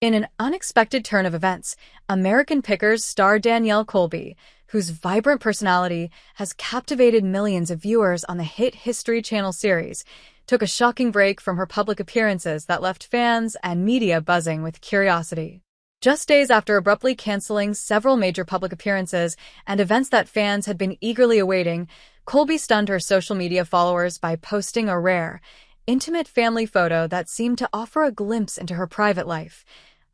In an unexpected turn of events, American Pickers star Danielle Colby, whose vibrant personality has captivated millions of viewers on the hit History Channel series, took a shocking break from her public appearances that left fans and media buzzing with curiosity. Just days after abruptly canceling several major public appearances and events that fans had been eagerly awaiting, Colby stunned her social media followers by posting a rare, intimate family photo that seemed to offer a glimpse into her private life,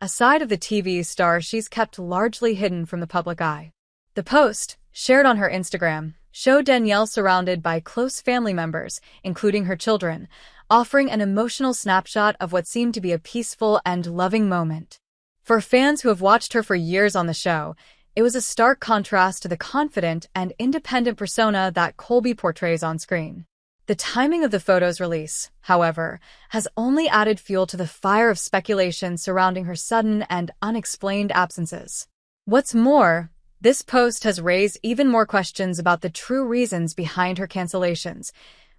a side of the TV star she's kept largely hidden from the public eye. The post, shared on her Instagram, showed Danielle surrounded by close family members, including her children, offering an emotional snapshot of what seemed to be a peaceful and loving moment. For fans who have watched her for years on the show, it was a stark contrast to the confident and independent persona that Colby portrays on screen. The timing of the photo's release, however, has only added fuel to the fire of speculation surrounding her sudden and unexplained absences. What's more, this post has raised even more questions about the true reasons behind her cancellations.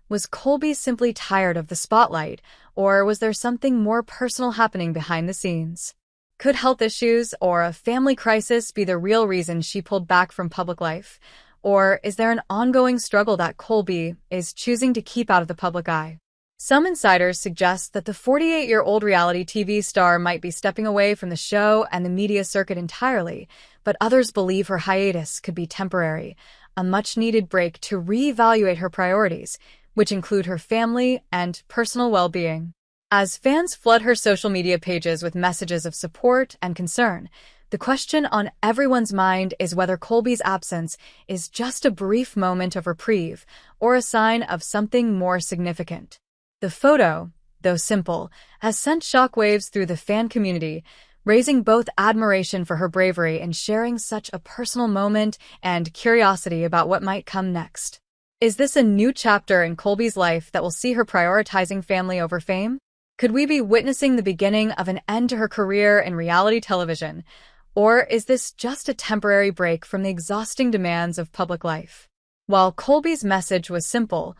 Was Colby simply tired of the spotlight, or was there something more personal happening behind the scenes? Could health issues or a family crisis be the real reason she pulled back from public life? Or is there an ongoing struggle that Colby is choosing to keep out of the public eye? Some insiders suggest that the 48-year-old reality TV star might be stepping away from the show and the media circuit entirely, but others believe her hiatus could be temporary, a much-needed break to reevaluate her priorities, which include her family and personal well-being. As fans flood her social media pages with messages of support and concern, the question on everyone's mind is whether Colby's absence is just a brief moment of reprieve or a sign of something more significant. The photo, though simple, has sent shockwaves through the fan community, raising both admiration for her bravery in sharing such a personal moment and curiosity about what might come next. Is this a new chapter in Colby's life that will see her prioritizing family over fame? Could we be witnessing the beginning of an end to her career in reality television? Or is this just a temporary break from the exhausting demands of public life? While Colby's message was simple,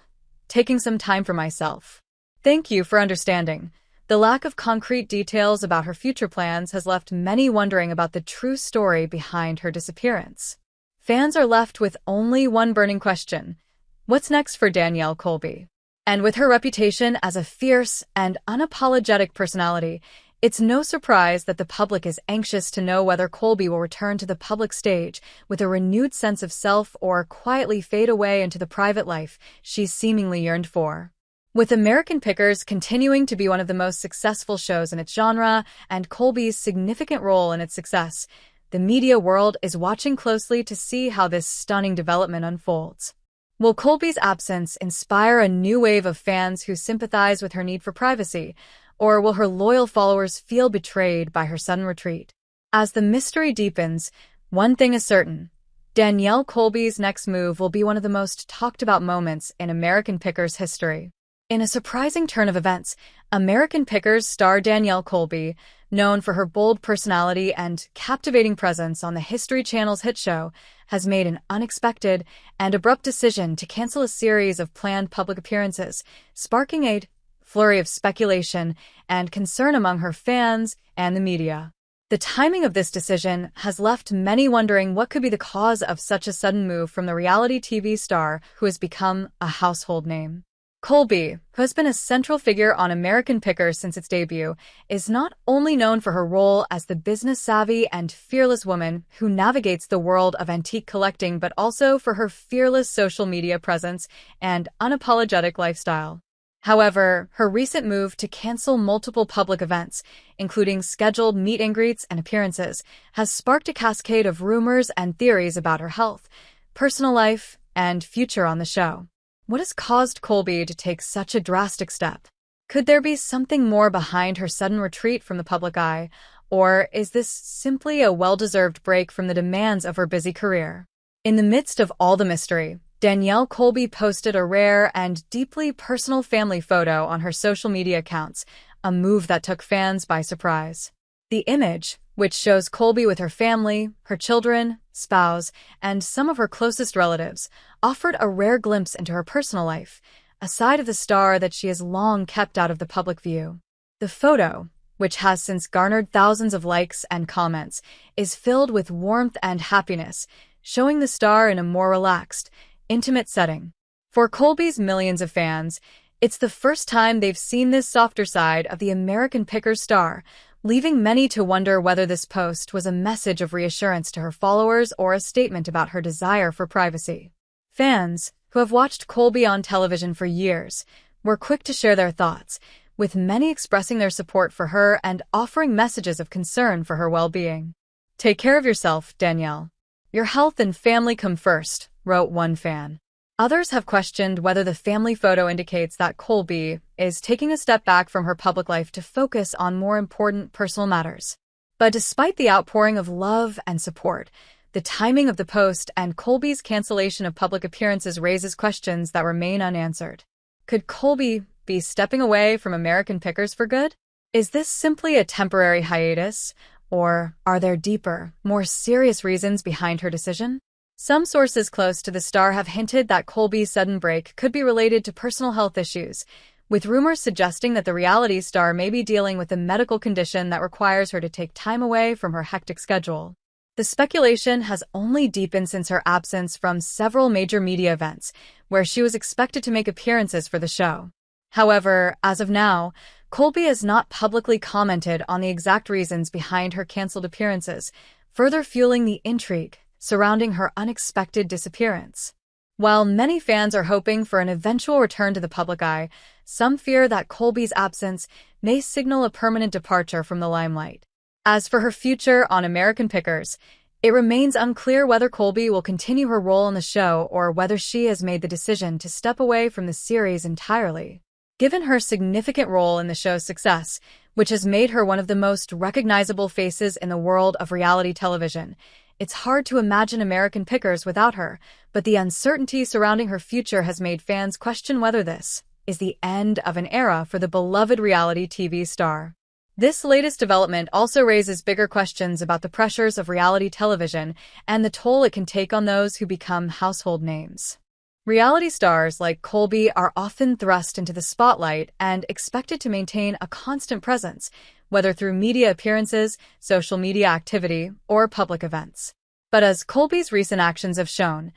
taking some time for myself. Thank you for understanding. The lack of concrete details about her future plans has left many wondering about the true story behind her disappearance. Fans are left with only one burning question. What's next for Danielle Colby? And with her reputation as a fierce and unapologetic personality, it's no surprise that the public is anxious to know whether Colby will return to the public stage with a renewed sense of self or quietly fade away into the private life she's seemingly yearned for. With American Pickers continuing to be one of the most successful shows in its genre and Colby's significant role in its success, the media world is watching closely to see how this stunning development unfolds. Will Colby's absence inspire a new wave of fans who sympathize with her need for privacy, or will her loyal followers feel betrayed by her sudden retreat? As the mystery deepens, one thing is certain. Danielle Colby's next move will be one of the most talked about moments in American Pickers history. In a surprising turn of events, American Pickers star Danielle Colby, known for her bold personality and captivating presence on the History Channel's hit show, has made an unexpected and abrupt decision to cancel a series of planned public appearances, sparking a flurry of speculation and concern among her fans and the media. The timing of this decision has left many wondering what could be the cause of such a sudden move from the reality TV star who has become a household name. Colby, who has been a central figure on American Pickers since its debut, is not only known for her role as the business-savvy and fearless woman who navigates the world of antique collecting, but also for her fearless social media presence and unapologetic lifestyle. However, her recent move to cancel multiple public events, including scheduled meet and greets and appearances, has sparked a cascade of rumors and theories about her health, personal life, and future on the show. What has caused Colby to take such a drastic step? Could there be something more behind her sudden retreat from the public eye, or is this simply a well-deserved break from the demands of her busy career? In the midst of all the mystery, Danielle Colby posted a rare and deeply personal family photo on her social media accounts, a move that took fans by surprise. The image, which shows Colby with her family, her children, spouse, and some of her closest relatives, offered a rare glimpse into her personal life, a side of the star that she has long kept out of the public view. The photo, which has since garnered thousands of likes and comments, is filled with warmth and happiness, showing the star in a more relaxed, intimate setting. For Colby's millions of fans, it's the first time they've seen this softer side of the American Pickers star, leaving many to wonder whether this post was a message of reassurance to her followers or a statement about her desire for privacy. Fans, who have watched Colby on television for years, were quick to share their thoughts, with many expressing their support for her and offering messages of concern for her well-being. "Take care of yourself, Danielle. Your health and family come first," wrote one fan. Others have questioned whether the family photo indicates that Colby is taking a step back from her public life to focus on more important personal matters. But despite the outpouring of love and support, the timing of the post and Colby's cancellation of public appearances raises questions that remain unanswered. Could Colby be stepping away from American Pickers for good? Is this simply a temporary hiatus, or are there deeper, more serious reasons behind her decision? Some sources close to the star have hinted that Colby's sudden break could be related to personal health issues, with rumors suggesting that the reality star may be dealing with a medical condition that requires her to take time away from her hectic schedule. The speculation has only deepened since her absence from several major media events, where she was expected to make appearances for the show. However, as of now, Colby has not publicly commented on the exact reasons behind her canceled appearances, further fueling the intrigue surrounding her unexpected disappearance. While many fans are hoping for an eventual return to the public eye, some fear that Colby's absence may signal a permanent departure from the limelight. As for her future on American Pickers, it remains unclear whether Colby will continue her role on the show or whether she has made the decision to step away from the series entirely. Given her significant role in the show's success, which has made her one of the most recognizable faces in the world of reality television, it's hard to imagine American Pickers without her, but the uncertainty surrounding her future has made fans question whether this is the end of an era for the beloved reality TV star. This latest development also raises bigger questions about the pressures of reality television and the toll it can take on those who become household names. Reality stars like Colby are often thrust into the spotlight and expected to maintain a constant presence, whether through media appearances, social media activity, or public events. But as Colby's recent actions have shown,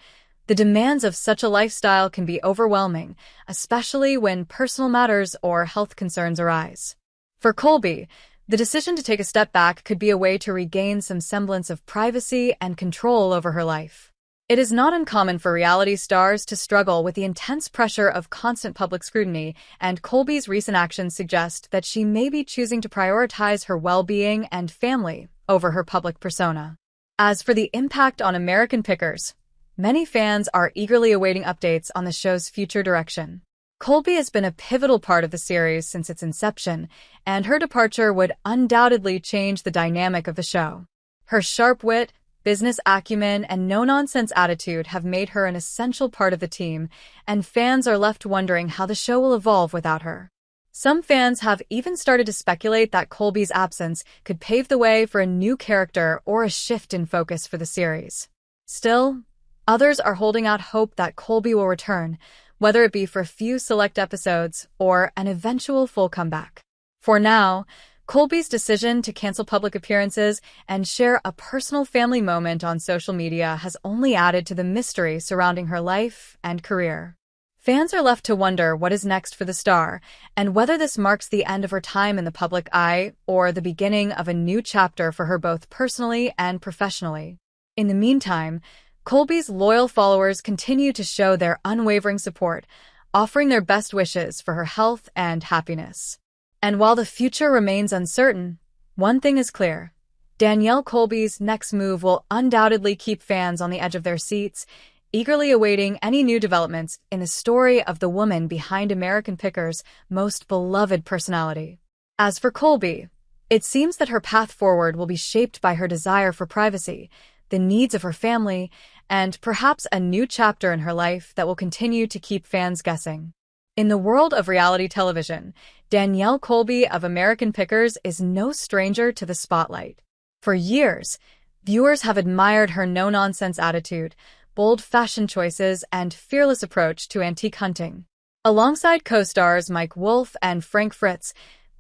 the demands of such a lifestyle can be overwhelming, especially when personal matters or health concerns arise. For Colby, the decision to take a step back could be a way to regain some semblance of privacy and control over her life. It is not uncommon for reality stars to struggle with the intense pressure of constant public scrutiny, and Colby's recent actions suggest that she may be choosing to prioritize her well-being and family over her public persona. As for the impact on American Pickers, many fans are eagerly awaiting updates on the show's future direction. Colby has been a pivotal part of the series since its inception, and her departure would undoubtedly change the dynamic of the show. Her sharp wit, business acumen, and no-nonsense attitude have made her an essential part of the team, and fans are left wondering how the show will evolve without her. Some fans have even started to speculate that Colby's absence could pave the way for a new character or a shift in focus for the series. Still, others are holding out hope that Colby will return, whether it be for a few select episodes or an eventual full comeback. For now, Colby's decision to cancel public appearances and share a personal family moment on social media has only added to the mystery surrounding her life and career. Fans are left to wonder what is next for the star and whether this marks the end of her time in the public eye or the beginning of a new chapter for her both personally and professionally. In the meantime, Colby's loyal followers continue to show their unwavering support, offering their best wishes for her health and happiness. And while the future remains uncertain, one thing is clear. Danielle Colby's next move will undoubtedly keep fans on the edge of their seats, eagerly awaiting any new developments in the story of the woman behind American Pickers' most beloved personality. As for Colby, it seems that her path forward will be shaped by her desire for privacy, the needs of her family, and perhaps a new chapter in her life that will continue to keep fans guessing. In the world of reality television, Danielle Colby of American Pickers is no stranger to the spotlight. For years, viewers have admired her no-nonsense attitude, bold fashion choices, and fearless approach to antique hunting. Alongside co-stars Mike Wolfe and Frank Fritz,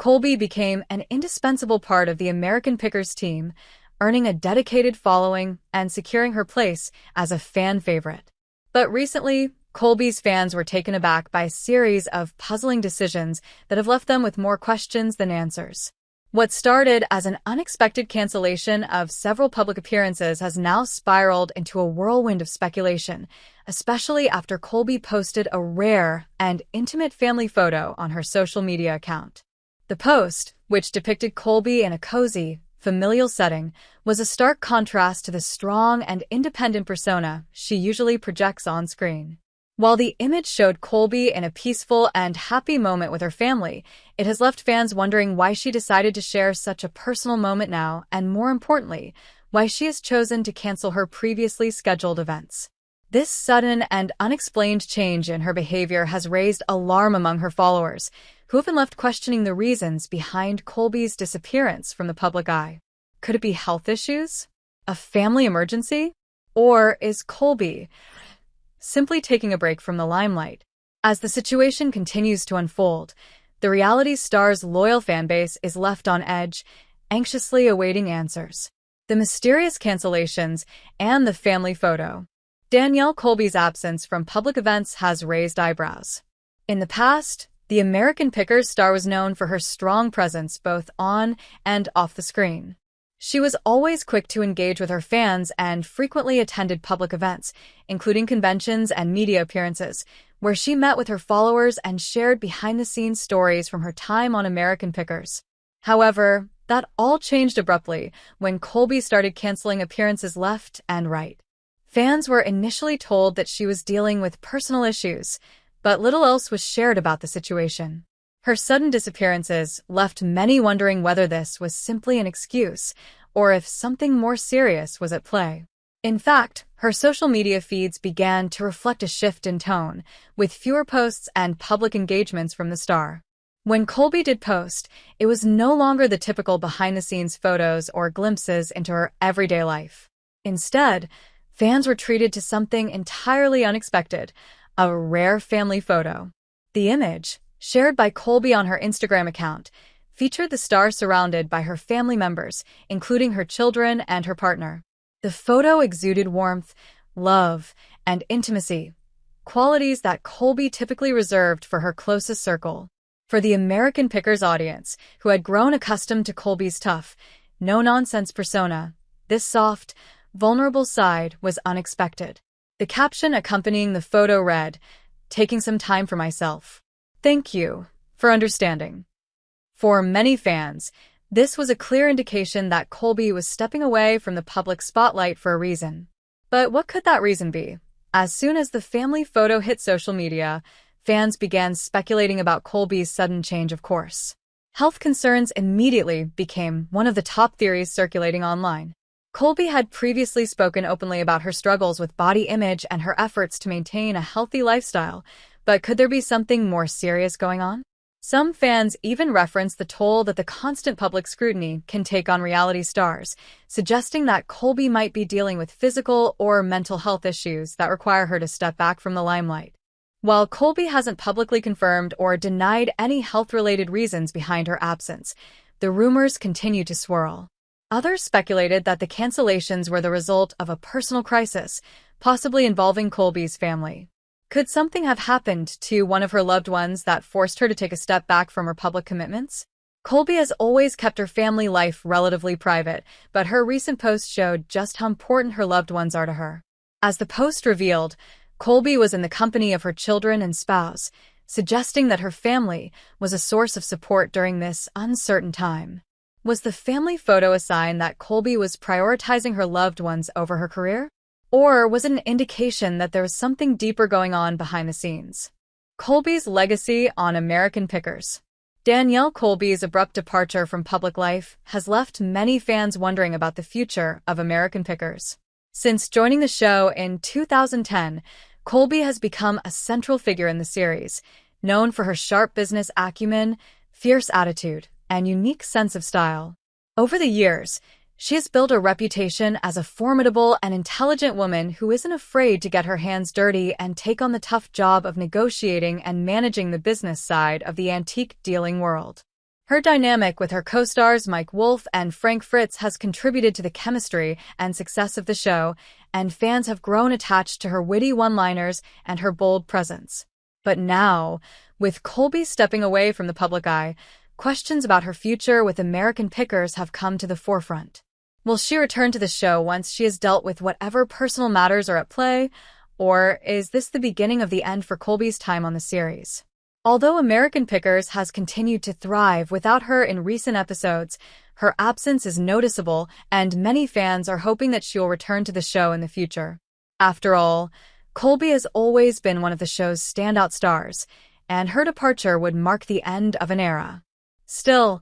Colby became an indispensable part of the American Pickers team, earning a dedicated following and securing her place as a fan favorite. But recently, Colby's fans were taken aback by a series of puzzling decisions that have left them with more questions than answers. What started as an unexpected cancellation of several public appearances has now spiraled into a whirlwind of speculation, especially after Colby posted a rare and intimate family photo on her social media account. The post, which depicted Colby in a cozy, familial setting, was a stark contrast to the strong and independent persona she usually projects on screen. While the image showed Colby in a peaceful and happy moment with her family, it has left fans wondering why she decided to share such a personal moment now, and more importantly, why she has chosen to cancel her previously scheduled events. This sudden and unexplained change in her behavior has raised alarm among her followers, who have been left questioning the reasons behind Colby's disappearance from the public eye. Could it be health issues? A family emergency? Or is Colby simply taking a break from the limelight? As the situation continues to unfold, the reality star's loyal fanbase is left on edge, anxiously awaiting answers. The mysterious cancellations and the family photo. Danielle Colby's absence from public events has raised eyebrows. In the past, the American Pickers star was known for her strong presence both on and off the screen. She was always quick to engage with her fans and frequently attended public events, including conventions and media appearances, where she met with her followers and shared behind-the-scenes stories from her time on American Pickers. However, that all changed abruptly when Colby started canceling appearances left and right. Fans were initially told that she was dealing with personal issues, but little else was shared about the situation. Her sudden disappearances left many wondering whether this was simply an excuse or if something more serious was at play. In fact, her social media feeds began to reflect a shift in tone, with fewer posts and public engagements from the star. When Colby did post, it was no longer the typical behind-the-scenes photos or glimpses into her everyday life. Instead, fans were treated to something entirely unexpected, a rare family photo. The image, shared by Colby on her Instagram account, featured the star surrounded by her family members, including her children and her partner. The photo exuded warmth, love, and intimacy, qualities that Colby typically reserved for her closest circle. For the American Pickers audience, who had grown accustomed to Colby's tough, no-nonsense persona, this soft, vulnerable side was unexpected. The caption accompanying the photo read, "Taking some time for myself. Thank you for understanding." For many fans, this was a clear indication that Colby was stepping away from the public spotlight for a reason. But what could that reason be? As soon as the family photo hit social media, fans began speculating about Colby's sudden change of course. Health concerns immediately became one of the top theories circulating online. Colby had previously spoken openly about her struggles with body image and her efforts to maintain a healthy lifestyle, but could there be something more serious going on? Some fans even referenced the toll that the constant public scrutiny can take on reality stars, suggesting that Colby might be dealing with physical or mental health issues that require her to step back from the limelight. While Colby hasn't publicly confirmed or denied any health-related reasons behind her absence, the rumors continue to swirl. Others speculated that the cancellations were the result of a personal crisis, possibly involving Colby's family. Could something have happened to one of her loved ones that forced her to take a step back from her public commitments? Colby has always kept her family life relatively private, but her recent post showed just how important her loved ones are to her. As the post revealed, Colby was in the company of her children and spouse, suggesting that her family was a source of support during this uncertain time. Was the family photo a sign that Colby was prioritizing her loved ones over her career? Or was it an indication that there was something deeper going on behind the scenes? Colby's legacy on American Pickers. Danielle Colby's abrupt departure from public life has left many fans wondering about the future of American Pickers. Since joining the show in 2010, Colby has become a central figure in the series, known for her sharp business acumen, fierce attitude, and unique sense of style. Over the years, she has built a reputation as a formidable and intelligent woman who isn't afraid to get her hands dirty and take on the tough job of negotiating and managing the business side of the antique dealing world. Her dynamic with her co-stars Mike Wolfe and Frank Fritz has contributed to the chemistry and success of the show, and fans have grown attached to her witty one-liners and her bold presence. But now, with Colby stepping away from the public eye, questions about her future with American Pickers have come to the forefront. Will she return to the show once she has dealt with whatever personal matters are at play, or is this the beginning of the end for Colby's time on the series? Although American Pickers has continued to thrive without her in recent episodes, her absence is noticeable and many fans are hoping that she will return to the show in the future. After all, Colby has always been one of the show's standout stars, and her departure would mark the end of an era. Still,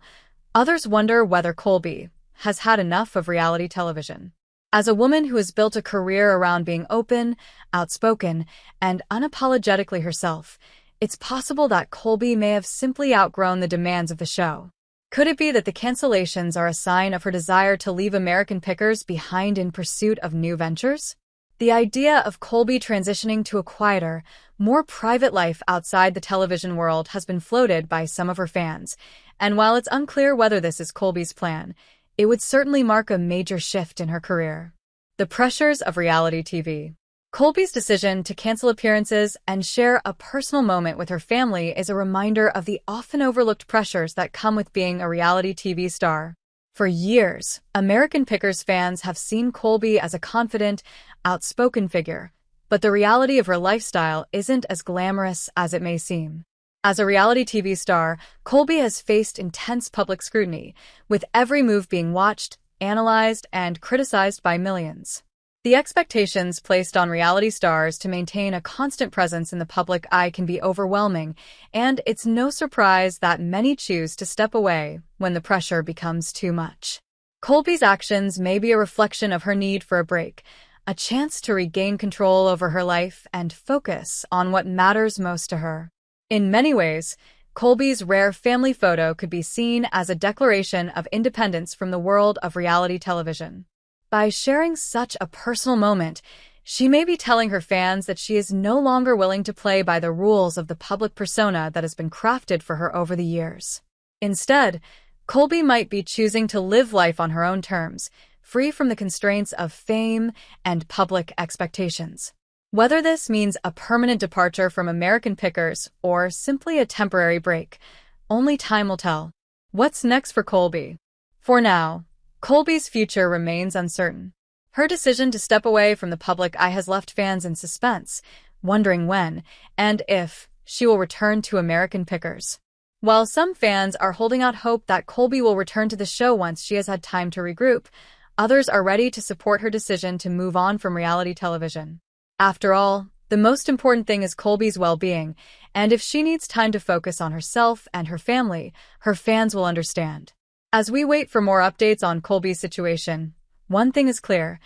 others wonder whether Colby has had enough of reality television. As a woman who has built a career around being open, outspoken, and unapologetically herself, it's possible that Colby may have simply outgrown the demands of the show. Could it be that the cancellations are a sign of her desire to leave American Pickers behind in pursuit of new ventures? The idea of Colby transitioning to a quieter, more private life outside the television world has been floated by some of her fans, and while it's unclear whether this is Colby's plan, it would certainly mark a major shift in her career. The pressures of reality TV. Colby's decision to cancel appearances and share a personal moment with her family is a reminder of the often overlooked pressures that come with being a reality TV star. For years, American Pickers fans have seen Colby as a confident, outspoken figure, but the reality of her lifestyle isn't as glamorous as it may seem. As a reality TV star, Colby has faced intense public scrutiny, with every move being watched, analyzed, and criticized by millions. The expectations placed on reality stars to maintain a constant presence in the public eye can be overwhelming, and it's no surprise that many choose to step away when the pressure becomes too much. Colby's actions may be a reflection of her need for a break, a chance to regain control over her life and focus on what matters most to her. In many ways, Colby's rare family photo could be seen as a declaration of independence from the world of reality television. By sharing such a personal moment, she may be telling her fans that she is no longer willing to play by the rules of the public persona that has been crafted for her over the years. Instead, Colby might be choosing to live life on her own terms, free from the constraints of fame and public expectations. Whether this means a permanent departure from American Pickers or simply a temporary break, only time will tell. What's next for Colby? For now, Colby's future remains uncertain. Her decision to step away from the public eye has left fans in suspense, wondering when and if she will return to American Pickers. While some fans are holding out hope that Colby will return to the show once she has had time to regroup, others are ready to support her decision to move on from reality television. After all, the most important thing is Colby's well-being, and if she needs time to focus on herself and her family, her fans will understand. As we wait for more updates on Colby's situation, one thing is clear: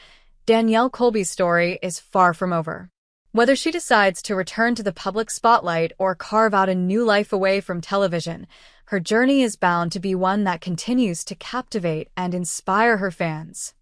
Danielle Colby's story is far from over. Whether she decides to return to the public spotlight or carve out a new life away from television, her journey is bound to be one that continues to captivate and inspire her fans.